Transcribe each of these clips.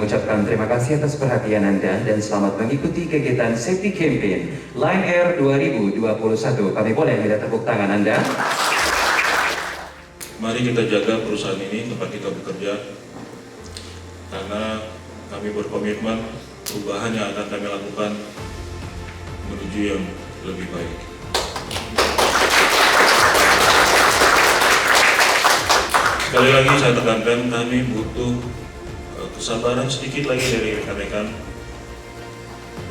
mengucapkan terima kasih atas perhatian Anda dan selamat mengikuti kegiatan Safety Campaign Lion Air 2021. Kami boleh minta tepuk tangan Anda? Mari kita jaga perusahaan ini tempat kita bekerja, karena kami berkomitmen perubahan yang akan kami lakukan menuju yang lebih baik. Sekali lagi saya tekankan, kami butuh kesabaran sedikit lagi dari rekan-rekan.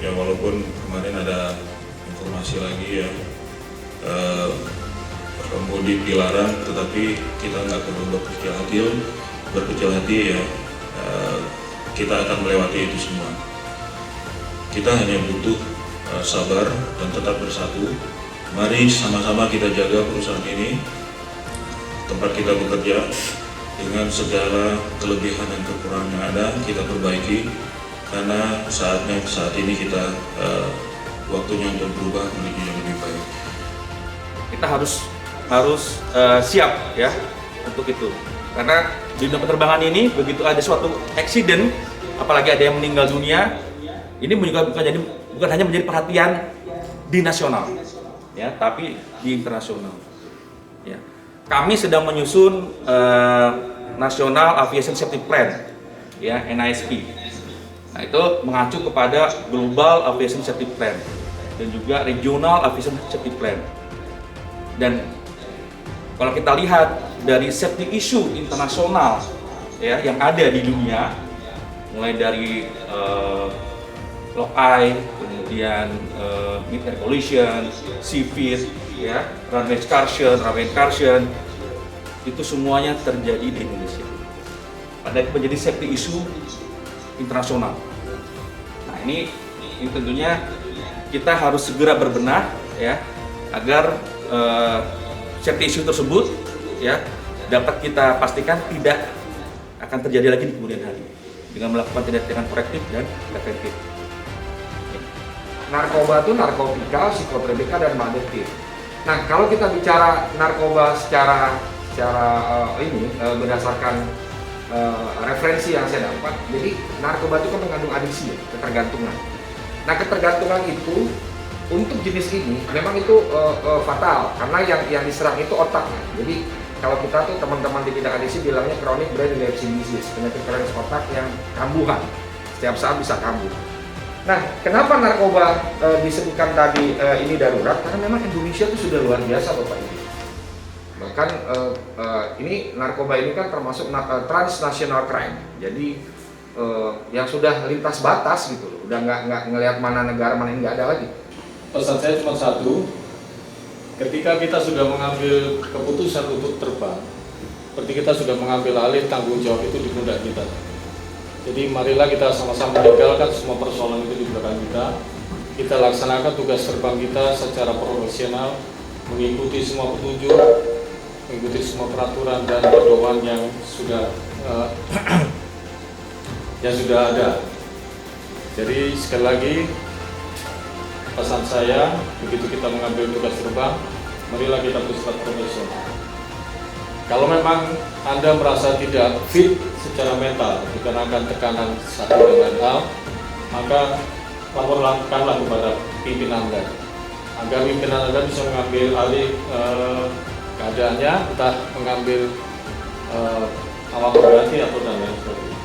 Ya, walaupun kemarin ada informasi lagi ya, mudik dilarang, tetapi kita nggak perlu berkecil hati ya. Kita akan melewati itu semua. Kita hanya butuh sabar dan tetap bersatu. Mari sama-sama kita jaga perusahaan ini, tempat kita bekerja, dengan segala kelebihan dan kekurangan yang ada kita perbaiki, karena saat ini kita waktunya untuk berubah menuju yang lebih baik. Kita harus siap ya untuk itu, karena di dunia penerbangan ini begitu ada suatu accident, apalagi ada yang meninggal dunia, ini bukan hanya menjadi perhatian di nasional ya, tapi di internasional ya. Kami sedang menyusun National Aviation Safety Plan ya, NASP. Nah, itu mengacu kepada Global Aviation Safety Plan dan juga Regional Aviation Safety Plan. Dan kalau kita lihat dari safety issue internasional ya yang ada di dunia, mulai dari lock-eye, kemudian mid-air collision, CVID, ya, runway excursion, itu semuanya terjadi di Indonesia. Padahal itu menjadi safety issue internasional. Nah, ini tentunya kita harus segera berbenah ya, agar safety issue tersebut ya dapat kita pastikan tidak akan terjadi lagi di kemudian hari dengan melakukan tindakan korektif dan preventif. Narkoba itu narkotika, psikotropika, dan madetif. Nah, kalau kita bicara narkoba secara berdasarkan referensi yang saya dapat, jadi narkoba itu kan mengandung adiksi ya, ketergantungan. Nah, ketergantungan itu untuk jenis ini memang itu fatal, karena yang diserang itu otaknya. Jadi kalau kita tuh teman-teman di bidang adiksi bilangnya chronic brain relapsing disease, penyakit kronis otak yang kambuhan, setiap saat bisa kambuh. Nah, kenapa narkoba disebutkan tadi ini darurat? Karena memang Indonesia itu sudah luar biasa Bapak Ibu. Bahkan ini narkoba ini kan termasuk transnational crime. Jadi yang sudah lintas batas gitu loh. Udah nggak ngelihat mana negara mana ini, nggak ada lagi. Pesan saya cuma satu, ketika kita sudah mengambil keputusan untuk terbang, berarti kita sudah mengambil alih tanggung jawab itu di pundak kita. Jadi marilah kita sama-sama meninggalkan semua persoalan itu di belakang kita. Kita laksanakan tugas terbang kita secara profesional, mengikuti semua petunjuk, mengikuti semua peraturan dan pedoman yang sudah ada. Jadi sekali lagi pesan saya, begitu kita mengambil tugas terbang, marilah kita bersifat profesional. Kalau memang Anda merasa tidak fit secara mental dikarenakan tekanan satu dengan hal, maka laporkanlah kepada pimpinan Anda, agar pimpinan Anda bisa mengambil alih keadaannya, entah mengambil awal berganti atau dan lain sebagainya.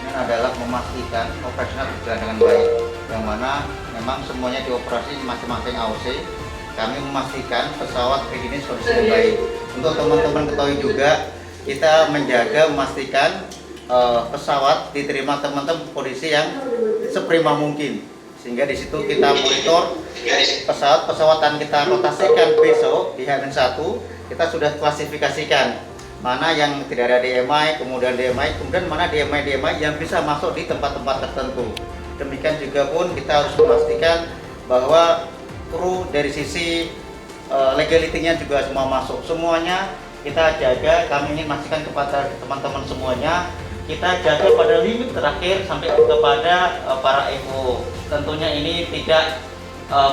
Ini adalah memastikan operasional berjalan dengan baik, yang mana memang semuanya dioperasi masing-masing AOC. Kami memastikan pesawat readiness kondisi baik. Untuk teman-teman ketahui juga, kita menjaga memastikan pesawat diterima teman-teman kondisi yang seprima mungkin, sehingga di situ kita monitor pesawat yang kita rotasikan besok di H-1, kita sudah klasifikasikan mana yang tidak ada DMI, kemudian mana DMI yang bisa masuk di tempat-tempat tertentu. Demikian juga pun kita harus memastikan bahwa kru dari sisi legalitinya juga semua masuk. Semuanya kita jaga, kami ingin memastikan kepada teman-teman semuanya, kita jaga pada limit terakhir sampai kepada para EO. Tentunya ini tidak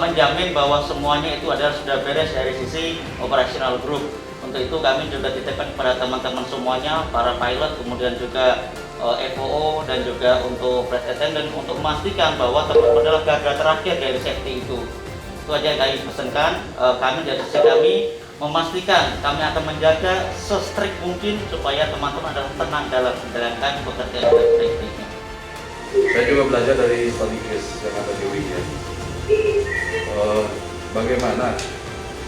menjamin bahwa semuanya itu adalah sudah beres dari sisi operational group. Untuk itu kami juga titipkan kepada teman-teman semuanya, para pilot, kemudian juga FOO dan juga untuk flight attendant untuk memastikan bahwa teman-teman adalah garda terakhir dari safety itu. Itu aja yang kami pesankan. Kami dari sisi kami memastikan kami akan menjaga se-strict mungkin supaya teman-teman adalah tenang dalam menjalankan pekerjaan safety. Saya juga belajar dari studi case yang ada di UI ya. Bagaimana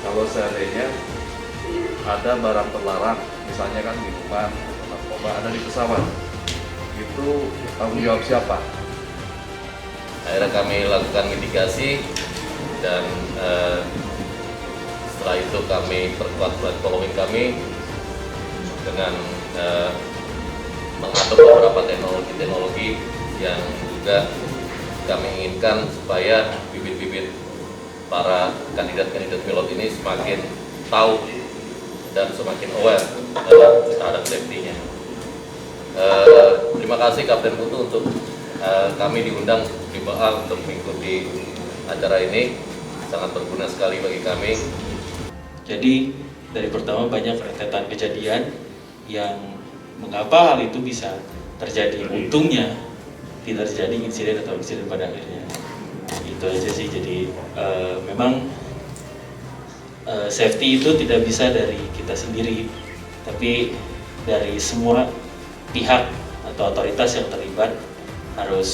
kalau seandainya ada barang terlarang, misalnya kan minuman atau narkoba ada di pesawat, itu tanggung jawab siapa? Akhirnya kami lakukan mitigasi dan setelah itu kami perkuat flight following kami dengan mengatur beberapa teknologi yang juga kami inginkan supaya bibit-bibit para kandidat-kandidat pilot ini semakin tahu dan semakin aware terhadap safety-nya. Terima kasih Kapten Putu untuk kami diundang di BA untuk mengikuti acara ini, sangat berguna sekali bagi kami. Jadi dari pertama banyak rentetan kejadian yang mengapa hal itu bisa terjadi. Untungnya tidak terjadi insiden atau insiden pada akhirnya. Itu aja sih. Jadi memang safety itu tidak bisa dari kita sendiri, tapi dari semua pihak atau otoritas yang terlibat harus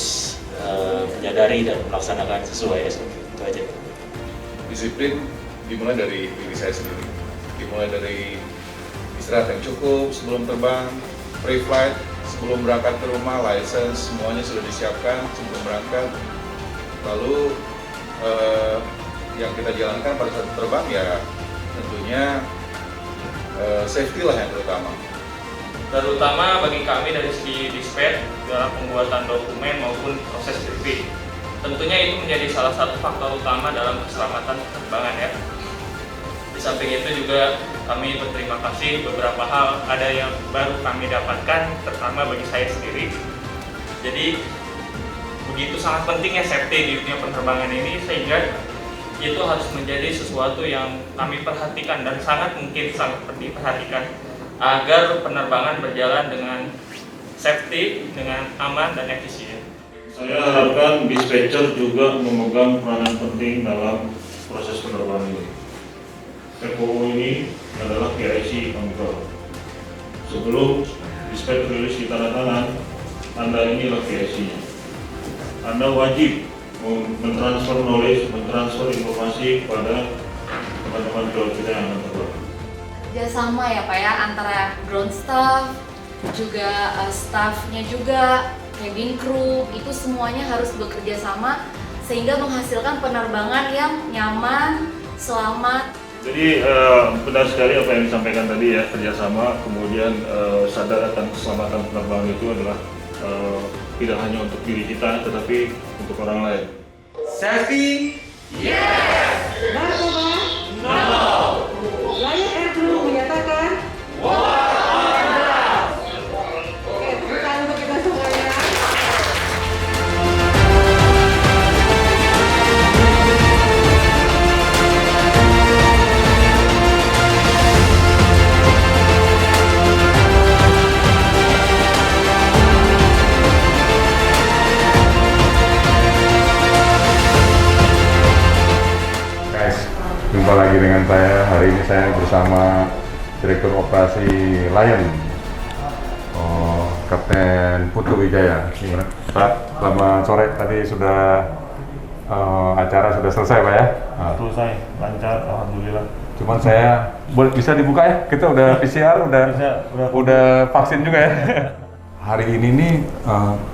menyadari dan melaksanakan sesuai SOP. Itu aja. Disiplin dimulai dari diri saya sendiri, dimulai dari istirahat yang cukup sebelum terbang, pre-flight, sebelum berangkat ke rumah, license, semuanya sudah disiapkan sebelum berangkat. Lalu yang kita jalankan pada saat terbang ya tentunya safety lah yang terutama. Terutama bagi kami dari segi dispatch dalam pembuatan dokumen maupun proses briefing. Tentunya itu menjadi salah satu faktor utama dalam keselamatan penerbangan ya. Di samping itu juga kami berterima kasih beberapa hal ada yang baru kami dapatkan, terutama bagi saya sendiri. Jadi begitu sangat pentingnya safety di dunia penerbangan ini, sehingga itu harus menjadi sesuatu yang kami perhatikan dan sangat mungkin sangat diperhatikan agar penerbangan berjalan dengan safety, dengan aman dan efisien. Saya harapkan dispatcher juga memegang peranan penting dalam proses penerbangan ini. FOO ini adalah PIC control. Sebelum dispatch rilis di tanda tangan, Anda inilah PIC-nya. Anda wajib mentransfer knowledge, mentransfer informasi kepada teman-teman pilot kita yang akan terbang. Kerjasama ya Pak ya, antara ground staff, juga staffnya juga, cabin crew, itu semuanya harus bekerja sama sehingga menghasilkan penerbangan yang nyaman, selamat. Jadi benar sekali apa yang disampaikan tadi ya, kerjasama, kemudian sadar akan keselamatan penerbangan itu adalah tidak hanya untuk diri kita, tetapi untuk orang lain. Safety? Yes! Narkoba? No! Lion Air Crew menyatakan? Oke, tepuk tangan untuk kita semuanya. Jumpa lagi dengan saya. Hari ini saya bersama Direktur Operasi Lion, Kapten Putu Wijaya. Gimana Pak? Selamat sore. Tadi sudah acara sudah selesai Pak ya? Selesai, lancar, alhamdulillah. Cuman saya bisa dibuka ya? Kita udah PCR, udah vaksin juga ya. Hari ini nih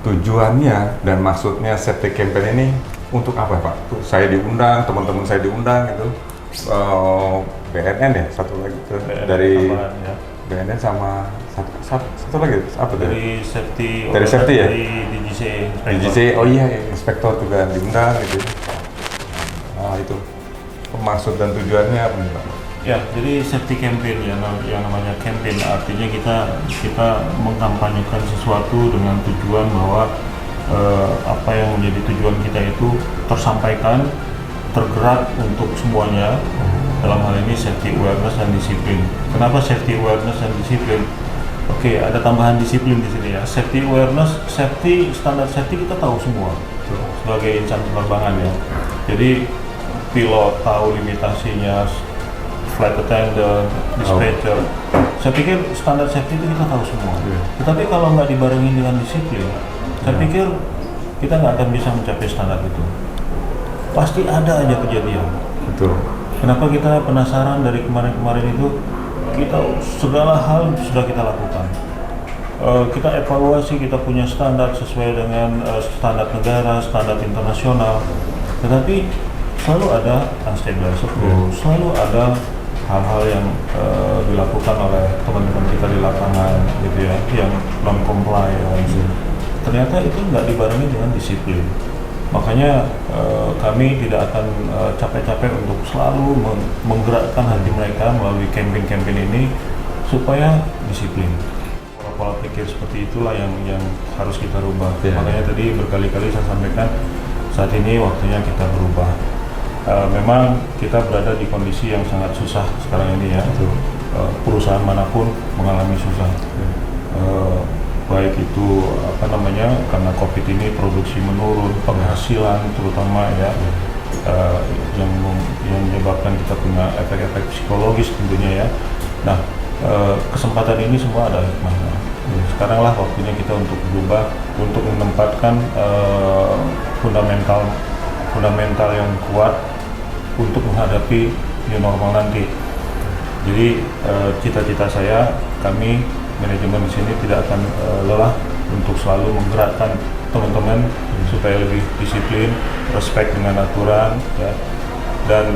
tujuannya dan maksudnya safety campaign ini untuk apa Pak? Tuh, saya diundang, teman-teman saya diundang gitu. BNN ya, satu lagi dari ya. BNN sama satu lagi apa Dari safety ya? Dari DGC. Oh iya, inspektor juga diundang gitu. Nah itu maksud dan tujuannya apa nih Pak? Ya, jadi safety campaign ya, yang namanya campaign artinya kita mengkampanyekan sesuatu dengan tujuan bahwa apa yang menjadi tujuan kita itu tersampaikan, tergerak untuk semuanya. Dalam hal ini safety awareness dan disiplin. Kenapa safety awareness dan disiplin? Oke, ada tambahan disiplin di sini ya. Safety awareness, standar safety kita tahu semua sebagai insan penerbangan ya. Jadi pilot tahu limitasinya, flight attendant, dispatcher. Saya pikir standar safety itu kita tahu semua. Tetapi kalau nggak dibarengi dengan disiplin, saya pikir kita nggak akan bisa mencapai standar itu. Pasti ada aja kejadian. Betul. Kenapa kita penasaran dari kemarin-kemarin itu? Kita segala hal sudah kita lakukan. Kita evaluasi, kita punya standar sesuai dengan standar negara, standar internasional. Tetapi selalu ada unstabilizer crew, selalu ada hal-hal yang dilakukan oleh teman-teman kita di lapangan, gitu ya, yang non compliance. Ternyata itu nggak dibarengi dengan disiplin. Makanya kami tidak akan capek-capek untuk selalu menggerakkan hati mereka melalui campaign-campaign ini supaya disiplin. Pola pikir seperti itulah yang harus kita rubah. Makanya tadi berkali-kali saya sampaikan, saat ini waktunya kita berubah. Memang kita berada di kondisi yang sangat susah sekarang ini ya. Perusahaan manapun mengalami susah. Baik itu karena COVID ini produksi menurun, penghasilan terutama ya, yang menyebabkan kita punya efek-efek psikologis tentunya ya. Nah, kesempatan ini semua ada hikmahnya. Sekaranglah waktunya kita untuk berubah, untuk menempatkan fundamental yang kuat untuk menghadapi new normal nanti. Jadi cita-cita saya, kami manajemen di sini tidak akan lelah untuk selalu menggerakkan teman-teman supaya lebih disiplin, respect dengan aturan, ya. Dan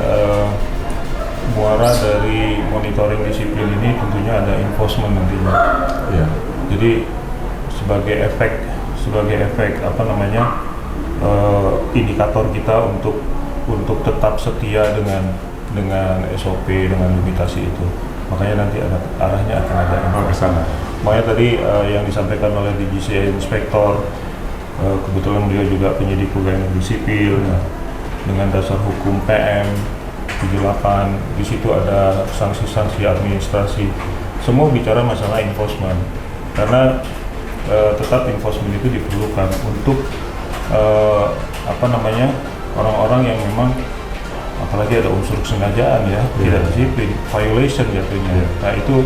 muara dari monitoring disiplin ini tentunya ada enforcement nantinya. Ya. Jadi sebagai efek indikator kita untuk tetap setia dengan SOP, dengan limitasi itu. Makanya nanti arahnya akan ada ke sana. Makanya tadi yang disampaikan oleh DGCA Inspektor, kebetulan beliau juga penyidik pegawai negeri sipil, dengan dasar hukum PM 78, di situ ada sanksi-sanksi administrasi. Semua bicara masalah enforcement, karena tetap enforcement itu diperlukan untuk orang-orang yang memang, apalagi ada unsur kesengajaan ya, tidak disiplin, violation jatuhnya. Nah itu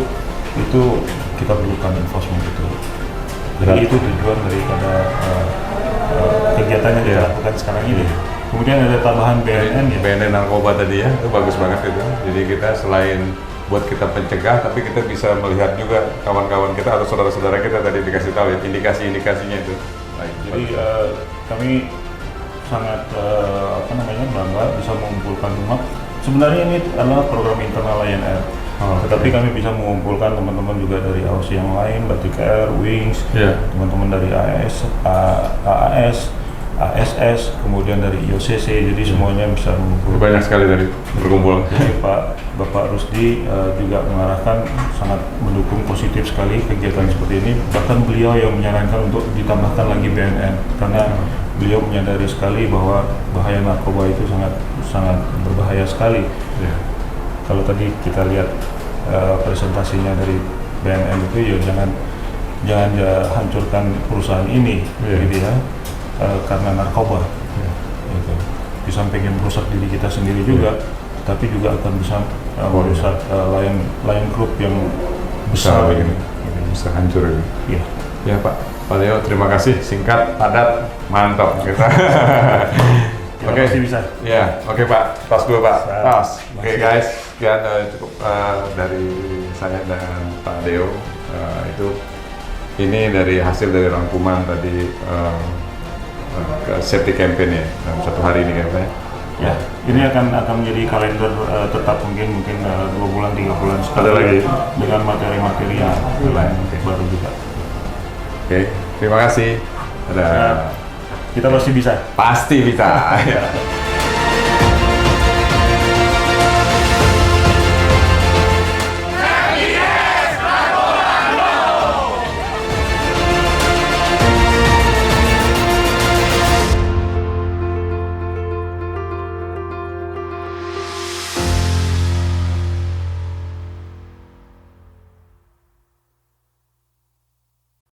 kita perlukan enforcement itu. Jadi itu tujuan daripada kegiatan yang kita lakukan sekarang ini. Kemudian ada tambahan BNN ya. BNN narkoba tadi ya, itu bagus banget itu. Jadi kita selain buat kita pencegah, tapi kita bisa melihat juga kawan-kawan kita atau saudara-saudara kita tadi dikasih tahu ya, indikasi-indikasinya itu. Baik. Jadi kami sangat bangga bisa mengumpulkan umat. Sebenarnya ini adalah program internal Lion Air. Tetapi kami bisa mengumpulkan teman-teman juga dari AOC yang lain, Batik Air, Wings, teman-teman dari AAS, ASS, kemudian dari IOCC, jadi semuanya bisa mengumpulkan. Banyak sekali dari berkumpul. Jadi Bapak Rusdi juga mengarahkan, sangat mendukung positif sekali kegiatan seperti ini. Bahkan beliau yang menyarankan untuk ditambahkan lagi BNN, karena beliau menyadari sekali bahwa bahaya narkoba itu sangat berbahaya sekali. Kalau tadi kita lihat presentasinya dari BNN itu, ya jangan hancurkan perusahaan ini, gitu ya, karena narkoba. Gitu. Di samping yang merusak diri kita sendiri juga, tapi juga akan bisa merusak Lion Group yang besar ini. Bisa hancur ini. Iya. Ya Pak Leo, terima kasih, singkat, padat, mantap kita. Oke, bisa. Ya, oke Pak, tas dulu Pak, tas. Oke guys, sekian cukup dari saya dan Pak Deo. Ini dari hasil dari rangkuman tadi safety campaign ya, dalam satu hari ini kayaknya. Ya, ini akan menjadi kalender tetap mungkin 2 bulan 3 bulan sekali. Ada lagi dengan materi-materi yang lain baru juga. Oke, terima kasih. Ada. Kita pasti bisa. Pasti bisa.